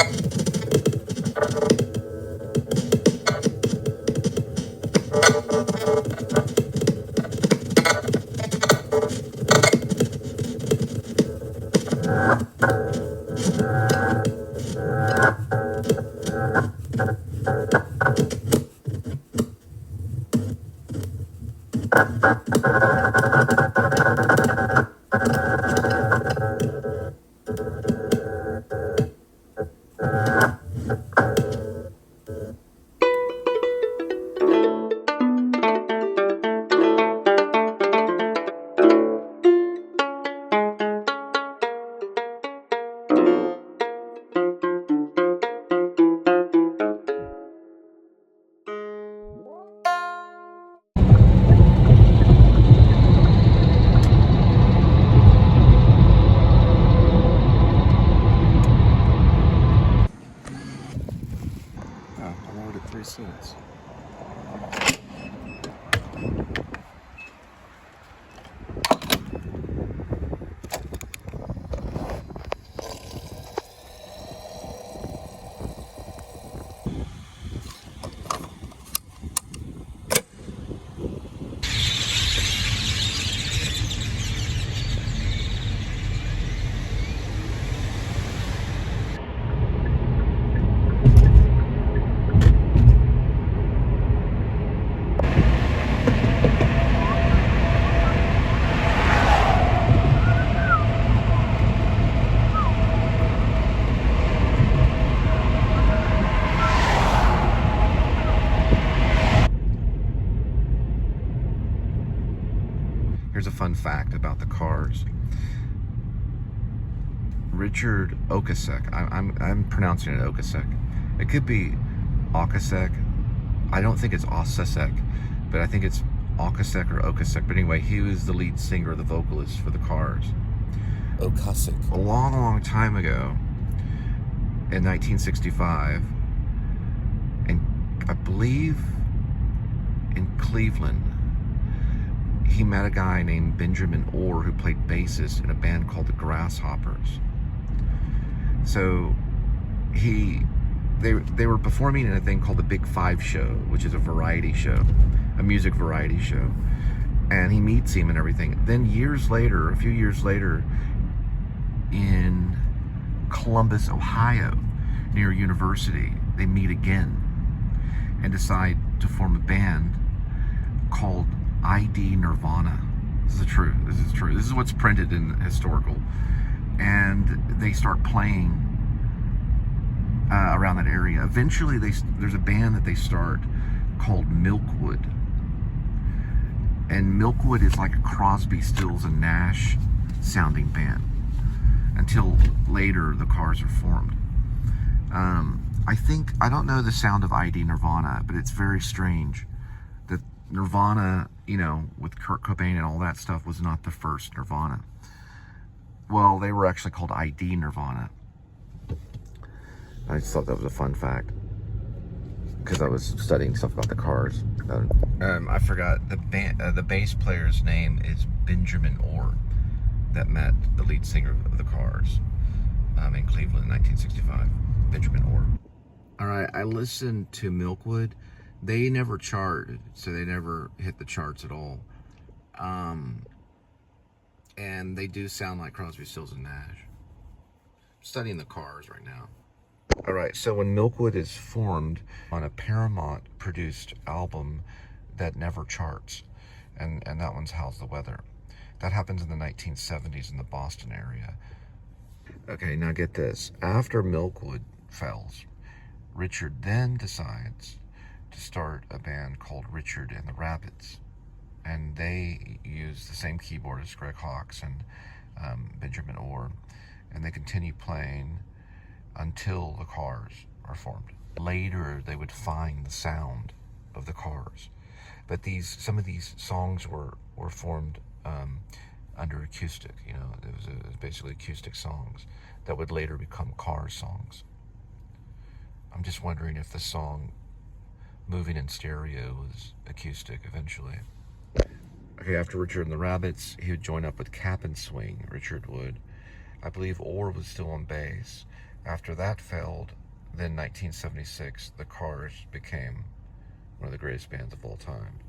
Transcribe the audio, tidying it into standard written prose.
$0.03. Here's a fun fact about the Cars. Richard Okasek, I'm pronouncing it Okasek. It could be Okasek. I don't think it's Osasek, but I think it's Okasek or Okasek. But anyway, he was the lead singer, the vocalist for the Cars. Okasek. A long, long time ago, in 1965, and I believe in Cleveland, he met a guy named Benjamin Orr who played bassist in a band called the Grasshoppers. So they were performing in a thing called the Big Five Show, which is a variety show, a music variety show. And he meets him and everything. Then years later, a few years later, in Columbus, Ohio, near a university, they meet again and decide to form a band called ID Nirvana. This is true. This is what's printed in historical. And they start playing around that area. Eventually, there's a band that they start called Milkwood. And Milkwood is like a Crosby, Stills, and Nash sounding band. Until later, the Cars are formed. I don't know the sound of ID Nirvana, but it's very strange that Nirvana, you know, with Kurt Cobain and all that stuff, was not the first Nirvana. Well, they were actually called ID Nirvana. I just thought that was a fun fact because I was studying stuff about the Cars. I forgot the bass player's name is Benjamin Orr, that met the lead singer of the Cars in Cleveland in 1965. Benjamin Orr. All right, I listened to Milkwood. They never charted, so they never hit the charts at all. And they do sound like Crosby, Stills, and Nash. I'm studying the Cars right now. All right, so when Milkwood is formed on a Paramount-produced album that never charts, and that one's How's the Weather. That happens in the 1970s in the Boston area. Okay, now get this. After Milkwood fails, Richard then decides to start a band called Richard and the Rabbits. And they use the same keyboardist, Greg Hawkes and Benjamin Orr. And they continue playing until the Cars are formed. Later, they would find the sound of the Cars. But some of these songs were formed under acoustic. You know, it was basically acoustic songs that would later become Cars songs. I'm just wondering if the song Moving in Stereo was acoustic eventually. Okay, after Richard and the Rabbits, he would join up with Cap and Swing, Richard would. I believe Orr was still on bass, After that failed, then 1976, the Cars became one of the greatest bands of all time.